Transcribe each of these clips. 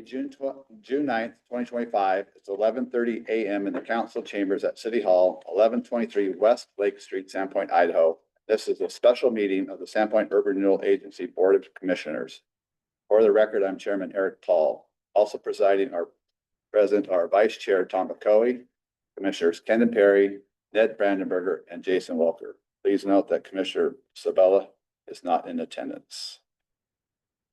June 9th, 2025. It's 11:30 a.m. in the council chambers at City Hall, 1123 West Lake Street, Sandpoint, Idaho. This is a special meeting of the Sandpoint Urban Renewal Agency Board of Commissioners. For the record, I'm Chairman Eric Paul. Also presiding are present are Vice Chair Tom McCoy, Commissioners Kendon Perry, Ned Brandenberger, and Jason Walker. Please note that Commissioner Sabella is not in attendance.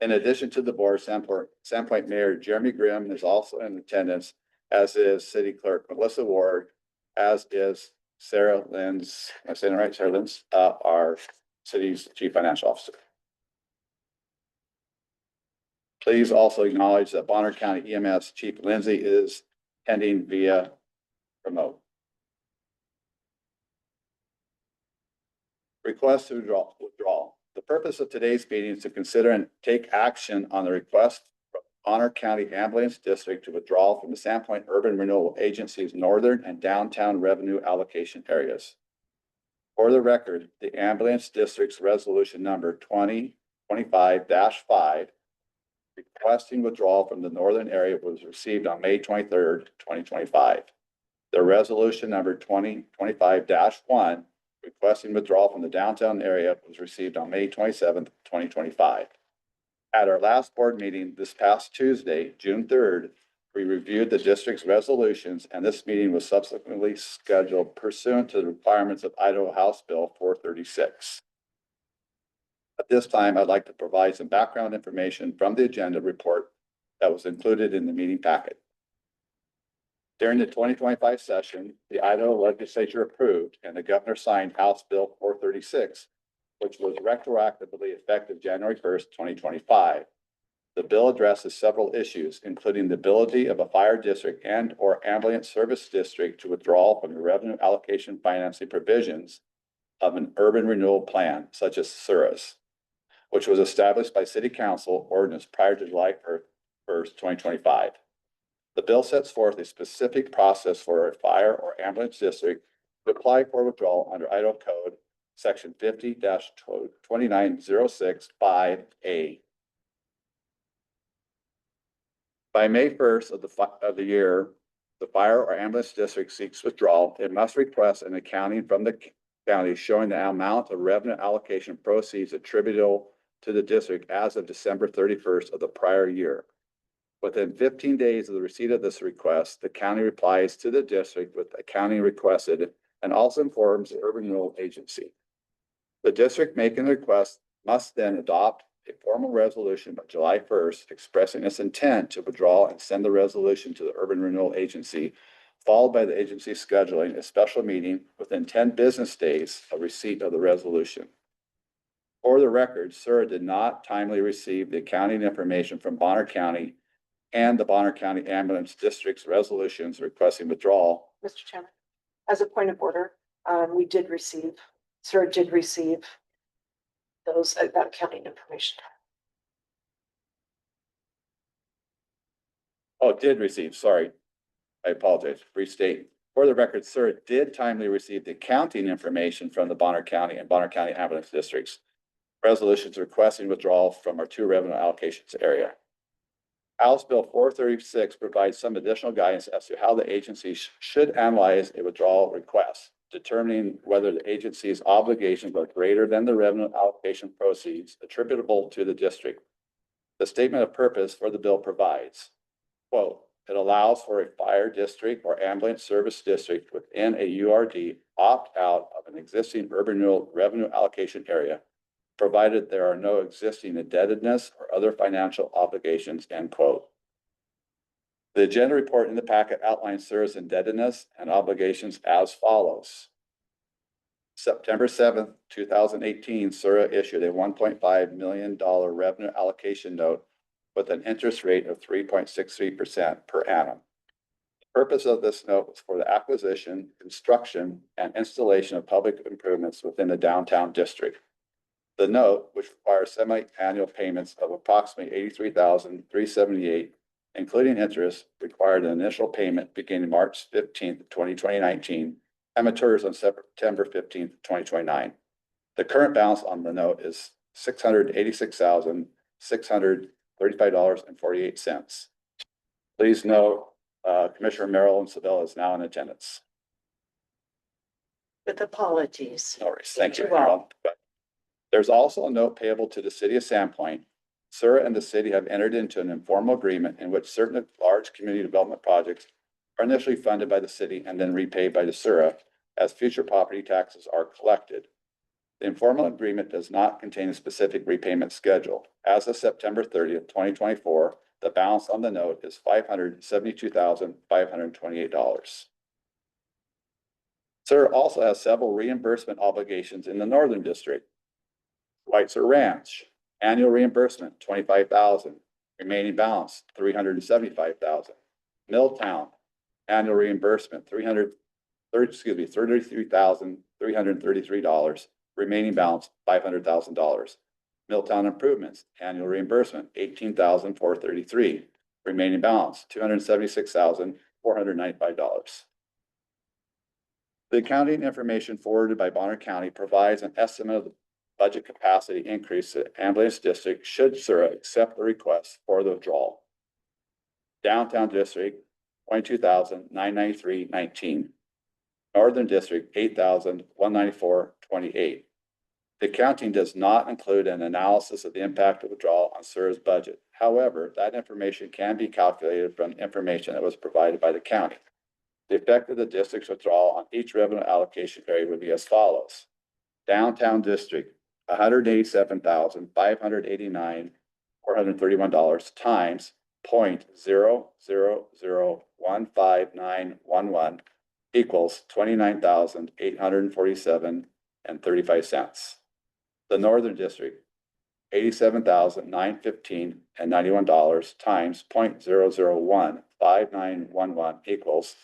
In addition to the board, Sandpoint Mayor Jeremy Grimm is also in attendance, as is City Clerk Melissa Ward, as is Sarah Lenz, am I saying it right? Sarah Lenz, our city's Chief Financial Officer. Please also acknowledge that Bonner County EMS Chief Lindsay is attending via remote. Request to withdraw. The purpose of today's meeting is to consider and take action on the request from Bonner County Ambulance District to withdraw from the Sandpoint Urban Renewal Agency's northern and downtown revenue allocation areas. For the record, the Ambulance District's resolution number 2025-5 requesting withdrawal from the northern area was received on May 23rd, 2025. The resolution number 2025-1 requesting withdrawal from the downtown area was received on May 27th, 2025. At our last board meeting this past Tuesday, June 3rd, we reviewed the district's resolutions, and this meeting was subsequently scheduled pursuant to the requirements of Idaho House Bill 436. At this time, I'd like to provide some background information from the agenda report that was included in the meeting packet. During the 2025 session, the Idaho legislature approved and the governor signed House Bill 436, which was retroactively effective January 1st, 2025. The bill addresses several issues, including the ability of a fire district and or ambulance service district to withdraw from the revenue allocation financing provisions of an urban renewal plan, such as SURA's, which was established by City Council ordinance prior to July 1st, 2025. The bill sets forth a specific process for a fire or ambulance district to apply for withdrawal under Idaho Code Section 50-29065A. By May 1st of the year, the fire or ambulance district seeks withdrawal. It must request an accounting from the county showing the amount of revenue allocation proceeds attributable to the district as of December 31st of the prior year. Within 15 days of the receipt of this request, the county replies to the district with accounting requested and also informs the Urban Renewal Agency. The district making the request must then adopt a formal resolution by July 1st expressing its intent to withdraw and send the resolution to the Urban Renewal Agency, followed by the agency scheduling a special meeting within 10 business days of receipt of the resolution. For the record, SURA did not timely receive the accounting information from Bonner County and the Bonner County Ambulance District's resolutions requesting withdrawal. Mr. Chairman, as a point of order, SURA did receive that accounting information. Oh, did receive, sorry. I apologize, restate. For the record, SURA did timely receive the accounting information from the Bonner County and Bonner County Ambulance Districts resolutions requesting withdrawal from our two revenue allocations area. House Bill 436 provides some additional guidance as to how the agency should analyze a withdrawal request, determining whether the agency's obligations are greater than the revenue allocation proceeds attributable to the district. The statement of purpose for the bill provides, quote, it allows for a fire district or ambulance service district within a URD opt out of an existing urban renewal revenue allocation area, provided there are no existing indebtedness or other financial obligations, end quote. The agenda report in the packet outlines SURA's indebtedness and obligations as follows. September 7th, 2018, SURA issued a $1.5 million revenue allocation note with an interest rate of 3.63% per annum. The purpose of this note was for the acquisition, construction, and installation of public improvements within the downtown district. The note, which requires semi-annual payments of approximately $83,378, including interest, required an initial payment beginning March 15th, 2019, and matures on September 15th, 2029. The current balance on the note is $686,635.48. Please note, Commissioner Merrill and Seville is now in attendance. With apologies. No worries. Thank you. You're welcome. There's also a note payable to the city of Sandpoint. SURA and the city have entered into an informal agreement in which certain large community development projects are initially funded by the city and then repaid by the SURA as future property taxes are collected. The informal agreement does not contain a specific repayment schedule. As of September 30th, 2024, the balance on the note is $572,528. SURA also has several reimbursement obligations in the Northern District. Whiteser Ranch, annual reimbursement, $25,000. Remaining balance, $375,000. Milltown, annual reimbursement, $33,333. Remaining balance, $500,000. Milltown Improvements, annual reimbursement, $18,433. Remaining balance, $276,495. The accounting information forwarded by Bonner County provides an estimate of the budget capacity increase to ambulance district should SURA accept the request for the withdrawal. Downtown District, $22,993.19. Northern District, $8,194.28. The accounting does not include an analysis of the impact of withdrawal on SURA's budget. However, that information can be calculated from information that was provided by the county. The effect of the district's withdrawal on each revenue allocation area would be as follows. Downtown District, $187,589,431 times 0.00015911 equals $29,847.35. The Northern District, $87,915.91 times 0.0015911 equals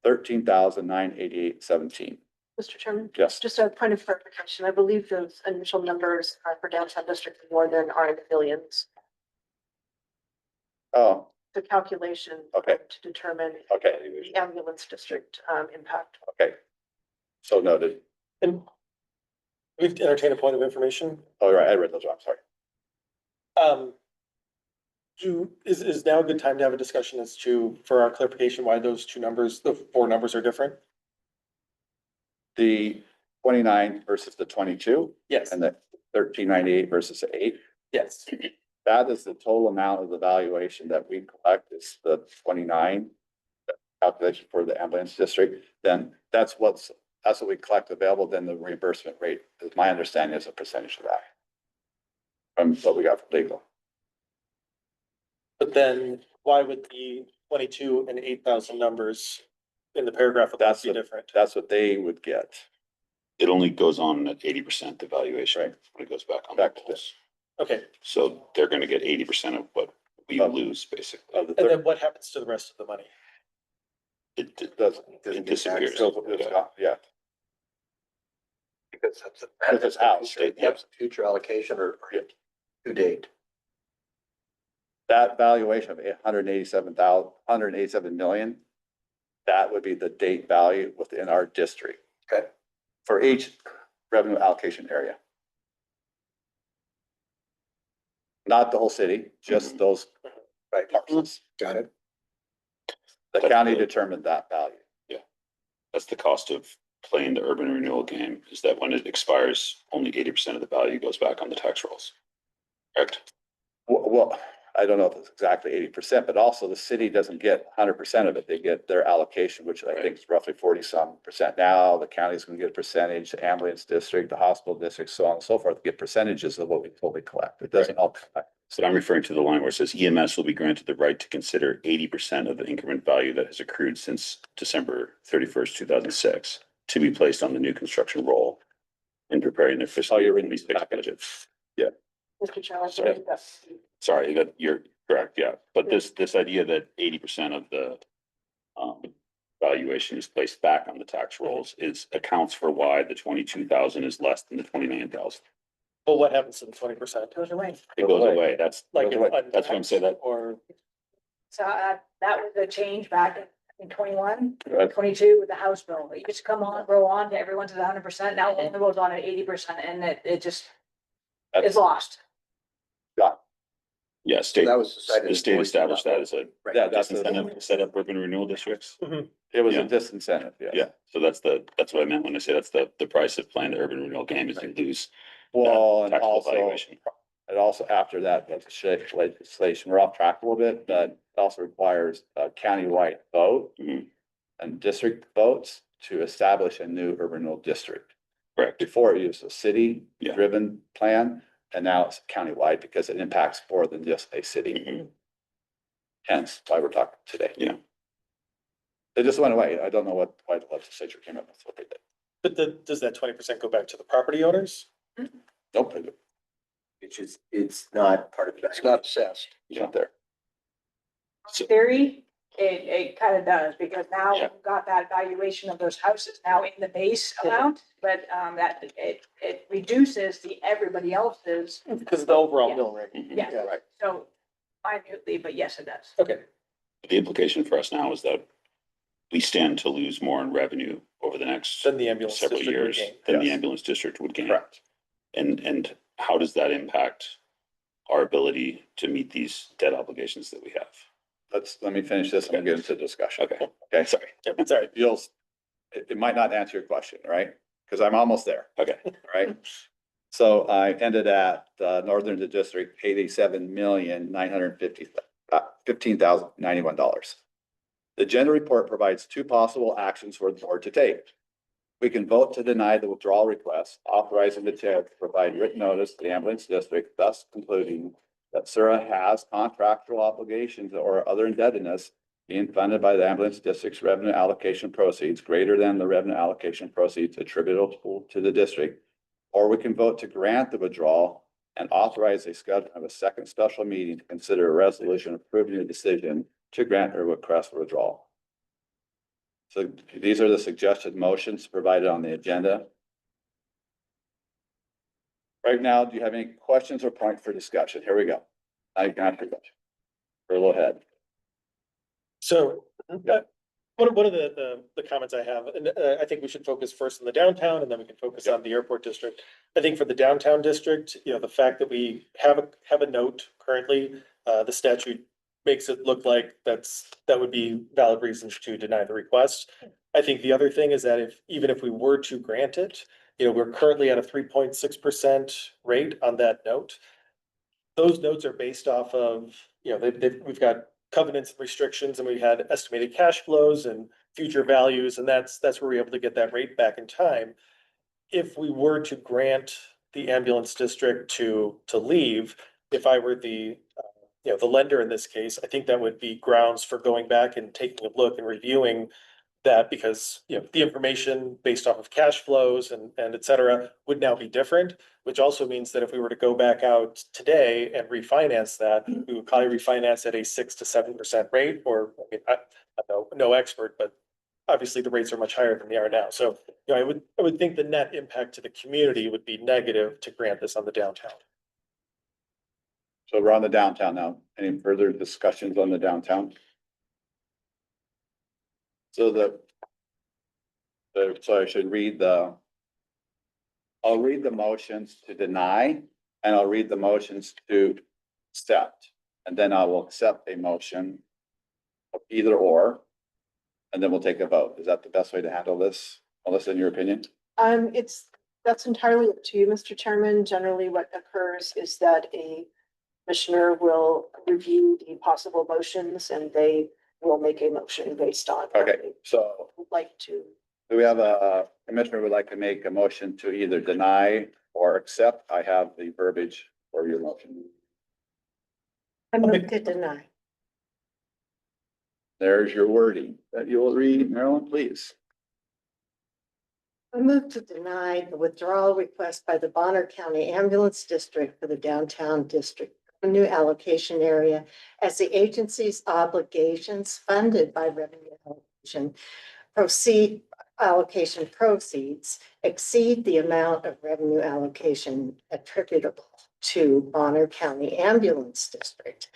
$13,988.17. Mr. Chairman, Yes. just a point of clarification. I believe those initial numbers for downtown district and northern are in the billions. Oh, The calculation. Okay. To determine. okay, The ambulance district impact. okay. So noted. And we've entertained a point of information. Oh, right, I read those wrong, sorry. Is now a good time to have a discussion as to, for our clarification, why those two numbers, the four numbers are different? The 29 versus the 22 Yes, and the 1398 versus the 8. yes. That is the total amount of the valuation that we collect is the 29 calculation for the ambulance district. Then that's what we collect available. Then the reimbursement rate, is my understanding, is a percentage of that. From what we got from legal. But then why would the 22 and 8,000 numbers in the paragraph That's be different? That's what they would get. It only goes on at 80% the valuation Right. when it goes back on. Back the to polls. Okay, So they're gonna get 80% of what we Of- lose, basically. Of the and then what happens to the rest of the money? It doesn't. it disappears. Yeah. Because that's If it's out, state, you have future allocation or to date. That valuation of 187 million, that would be the date value within our district. Okay. For each revenue allocation area. Not the whole city, just those Right. parcels. Got it. The That's county the- determined that value. That's the cost of playing the urban renewal game, is that when it expires, only 80% of the value goes back on the tax rolls. Correct? Well, I don't know if it's exactly 80%, but also the city doesn't get 100% of it. They get their allocation, which I think is roughly 40-some% now. The county's gonna get a percentage, the ambulance district, the hospital district, so on and so forth, get percentages of what we totally collect. It doesn't all collect. So I'm referring to the line where it says EMS will be granted the right to consider 80% of the increment value that has accrued since December 31st, 2006 to be placed on the new construction roll in preparing their fiscal Oh, you're year reading these 26 package. budget. Mr. Chairman, I Sorry. believe that's. Sorry, that you're correct, yeah. But this idea that 80% of the valuation is placed back on the tax rolls accounts for why the 22,000 is less than the 29,000. Well, what happens to the 20%? Goes away. It goes away. That's Like, that's what I'm saying, that or So that was a change back in 21, Right. 22 with the House bill. It used to come on, grow on to everyone's at 100%. Now it only goes on at 80% and it just is lost. Got Yeah, state, That was decided. the state established that as a Right. Yeah, that's a, disincentive to set up urban renewal districts. it was a Yeah. disincentive, yeah. Yeah, so that's what I meant when I say that's the price of playing the urban renewal game is you lose Well, and taxable also, valuation. and also after that legislation, we're off track a little bit, but it also requires a countywide vote Mhm. and district votes to establish a new urban renewal district. Correct. Before it was a Yeah. city-driven plan, and now it's countywide because it impacts more than just a city. Mhm. Hence why we're talking today. Yeah. It just went away. I don't know why the legislature came up with what they did. But does that 20% go back to the property owners? Nope, It's not part of it. It's not assessed. it's not there. So- Theory, it kind of does, because now Yeah. we've got that valuation of those houses now in the base amount, but, that, it reduces the everybody else's, Because of the overall Yeah. mill rate. Mhm. yeah, Right. so minutely, but yes, it does. Okay, The implication for us now is that we stand to lose more in revenue over the next then the ambulance several district would years gain. than the Yes. ambulance district would gain. Correct. And how does that impact our ability to meet these debt obligations that we have? Let me finish this and we'll get into discussion. Okay, Okay, sorry. Yep, sorry. it might not answer your question, right? Because I'm almost there, Okay, right? So I ended at Northern District, $87,915,091. The agenda report provides two possible actions for the board to take. We can vote to deny the withdrawal request, authorizing the chair to provide written notice to the ambulance district, thus concluding that SURA has contractual obligations or other indebtedness being funded by the ambulance district's revenue allocation proceeds greater than the revenue allocation proceeds attributable to the district. Or we can vote to grant the withdrawal and authorize a schedule of a second special meeting to consider a resolution approving a decision to grant a request for withdrawal. So these are the suggested motions provided on the agenda. Right now, do you have any questions or points for discussion? Here we go. Now you can ask your question. We're a little ahead. So, one of the comments I have, and I think we should focus first on the downtown and then we can focus on the airport district. I think for the downtown district, the fact that we have a note currently, the statute makes it look like that would be valid reasons to deny the request. I think the other thing is that even if we were to grant it, we're currently at a 3.6% rate on that note. Those notes are based off of, we've got covenants and restrictions and we had estimated cash flows and future values, and that's where we're able to get that rate back in time. If we were to grant the ambulance district to leave, if I were the lender in this case, I think that would be grounds for going back and taking a look and reviewing that, because, the information based off of cash flows and et cetera would now be different, which also means that if we were to go back out today and refinance that, we would probably refinance at a 6 to 7% rate, or, I'm no expert, but obviously the rates are much higher than they are now. So, I would think the net impact to the community would be negative to grant this on the downtown. So we're on the downtown now. Any further discussions on the downtown? So so I should I'll read the motions to deny and I'll read the motions to accept. And then I will accept a motion of either or. And then we'll take a vote. Is that the best way to handle this? Melissa, in your opinion? That's entirely up to you, Mr. Chairman. Generally, what occurs is that a commissioner will review the possible motions and they will make a motion based on. what Okay, they so would like to. do we have a commissioner who would like to make a motion to either deny or accept? I have the verbiage for your motion. I move to deny. There's your wording that you will read. Marilyn, please. I move to deny the withdrawal request by the Bonner County Ambulance District for the downtown district revenue allocation area, as the agency's obligations funded by revenue allocation proceeds exceed the amount of revenue allocation attributable to Bonner County Ambulance District,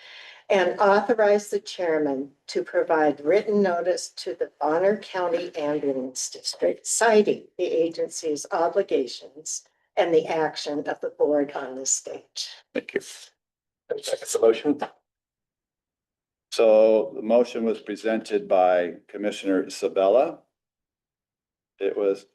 and authorize the chairman to provide written notice to the Bonner County Ambulance District citing the agency's obligations and the action of the board on this stage. Thank you. Second the motion. So the motion was presented by Commissioner Sabella. It was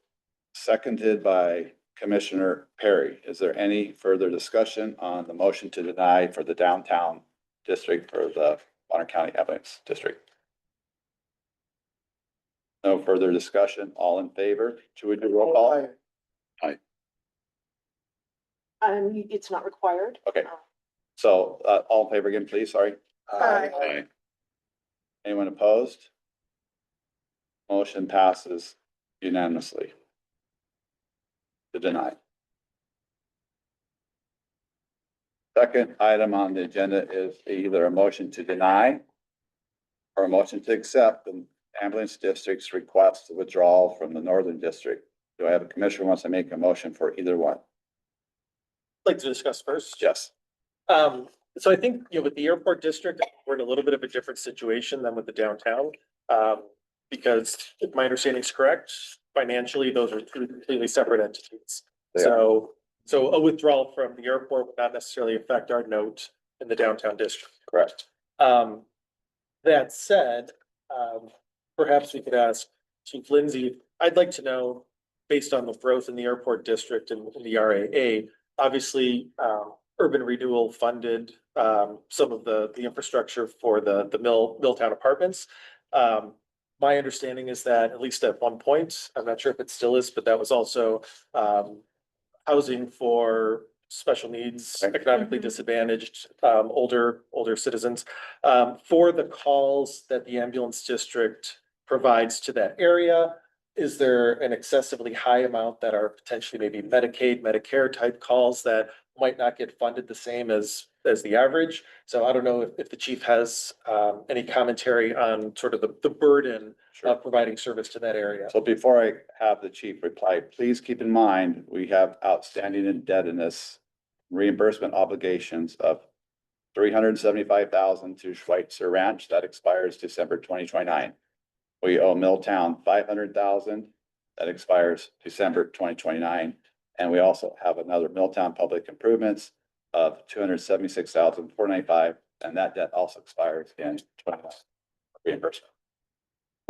seconded by Commissioner Perry. Is there any further discussion on the motion to deny for the downtown district for the Bonner County Evidence District? No further discussion. All in favor? Should we do roll call? It's not required. Okay. So, all in favor again, please. Sorry. Aye. Anyone opposed? Motion passes unanimously. To deny. Second item on the agenda is either a motion to deny or a motion to accept the ambulance district's request to withdraw from the Northern District. Do I have a commissioner who wants to make a motion for either one? Like to discuss first? Yes. So I think, with the airport district, we're in a little bit of a different situation than with the downtown. Because if my understanding is correct, financially, those are two completely separate entities. They So a withdrawal from the airport would not necessarily affect our note in the downtown district. Correct. That said, perhaps we could ask Chief Lindsay, I'd like to know, based on the growth in the airport district and the RAA, obviously, Urban Renewal funded some of the infrastructure for the Milltown apartments. My understanding is that at least at one point, I'm not sure if it still is, but that was also housing for special needs, Right. economically disadvantaged, older citizens. For the calls that the ambulance district provides to that area, is there an excessively high amount that are potentially maybe Medicaid, Medicare type calls that might not get funded the same as the average? So I don't know if the chief has any commentary on sort of the burden Sure. of providing service to that area. So before I have the chief reply, please keep in mind, we have outstanding indebtedness reimbursement obligations of $375,000 to Schweitzer Ranch that expires December 2029. We owe Milltown $500,000 that expires December 2029. And we also have another Milltown Public Improvements of $276,495, and that debt also expires in 2029 reimbursement.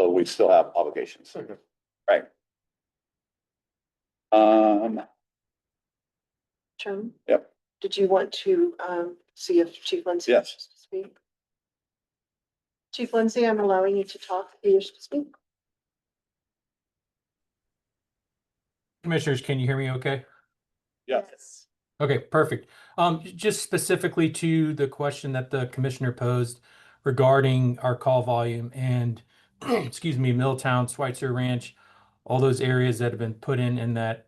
So we still have obligations. Mhm. Right. Chairman? Yep. Did you want to see if Chief Lindsay? Yes. wishes to speak? Chief Lindsay, I'm allowing you to talk. Do you wish to speak? Commissioners, can you hear me okay? Yes. Okay, perfect. Just specifically to the question that the commissioner posed regarding our call volume and, excuse me, Milltown, Schweitzer Ranch, all those areas that have been put in that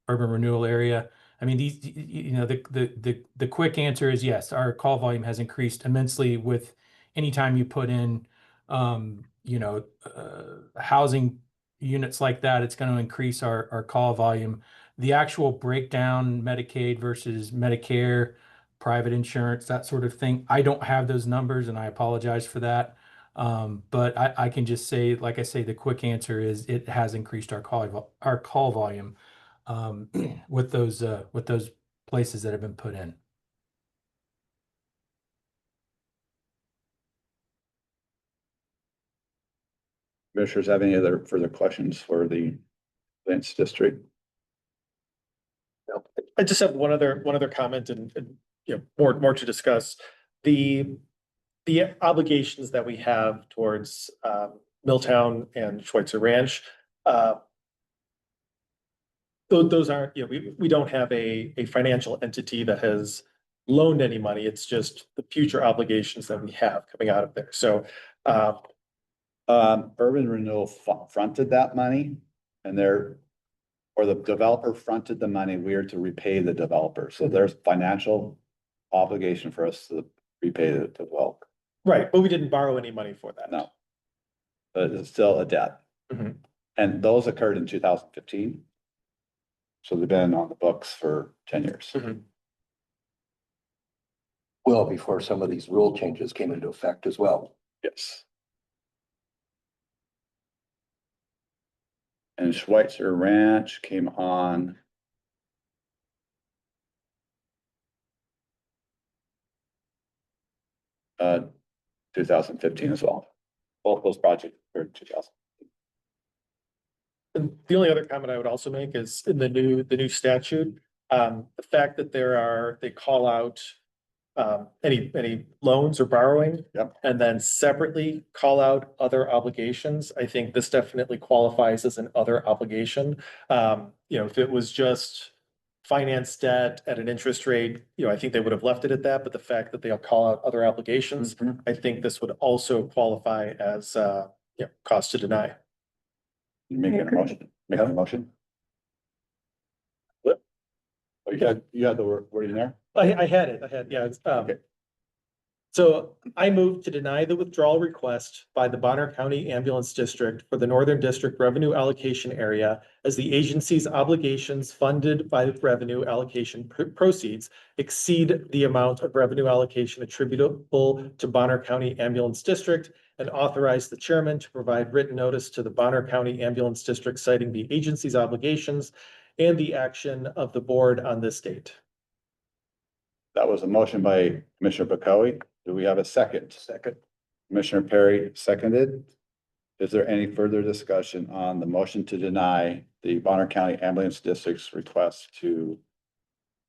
urban renewal area. I mean, these, the quick answer is yes, our call volume has increased immensely with anytime you put in, housing units like that, it's going to increase our call volume. The actual breakdown, Medicaid versus Medicare, private insurance, that sort of thing, I don't have those numbers and I apologize for that. But I can just say, like I say, the quick answer is it has increased our call volume with those places that have been put in. Commissioners have any other further questions for the Lynch District? I just have one other comment and more to discuss. The obligations that we have towards Milltown and Schweitzer Ranch. Those aren't, we don't have a financial entity that has loaned any money. It's just the future obligations that we have coming out of there. So Urban Renewal fronted that money and or the developer fronted the money. We are to repay the developer. So there's financial obligation for us to repay the developer. right, but we didn't borrow any money for that. No. But it's still a debt. Mhm. And those occurred in 2015. So they've been on the books for 10 years. Mhm. Well, before some of these rule changes came into effect as well. Yes. And Schweitzer Ranch came on 2015 as well. Both those projects are 2000. And the only other comment I would also make is in the new statute, the fact that they call out any loans or borrowing. Yep. And then separately call out other obligations. I think this definitely qualifies as an other obligation. If it was just finance debt at an interest rate, I think they would have left it at that, but the fact that they'll call out other obligations, I think this would also qualify as, cost to deny. You making a motion? Making a motion? Oh, you had the wording there? I had, yeah. Okay. So I move to deny the withdrawal request by the Bonner County Ambulance District for the Northern District Revenue Allocation Area as the agency's obligations funded by revenue allocation proceeds exceed the amount of revenue allocation attributable to Bonner County Ambulance District, and authorize the chairman to provide written notice to the Bonner County Ambulance District citing the agency's obligations and the action of the board on this date. That was a motion by Commissioner Bakowie. Do we have a second? Second. Commissioner Perry seconded. Is there any further discussion on the motion to deny the Bonner County Ambulance District's request to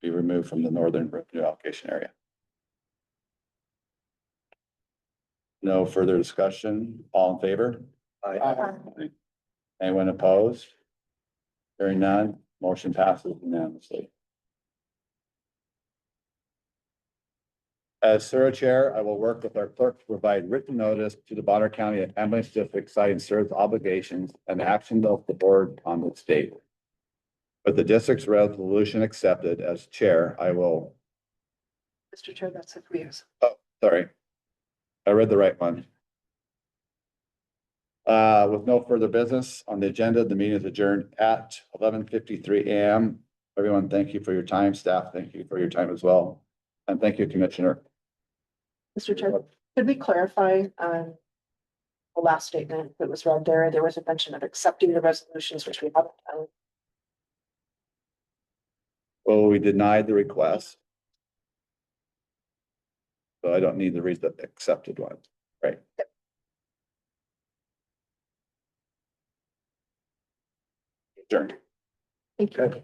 be removed from the Northern Revenue Allocation Area? No further discussion. All in favor? Anyone opposed? Hearing none, motion passes unanimously. As Sura Chair, I will work with our clerk to provide written notice to the Bonner County Ambulance District citing Sura's obligations and action of the board on this date. With the district's resolution accepted as chair, I will, Mr. Chair, that's it for you. sorry, I read the right one. With no further business on the agenda, the meeting is adjourned at 11:53 a.m. Everyone, thank you for your time. Staff, thank you for your time as well. And thank you, Commissioner. Mr. Chair, could we clarify the last statement that was read there? There was a mention of accepting the resolutions, which we haven't done. Well, we denied the request. So I don't need to read the accepted one, right? Adjourned. Thank you.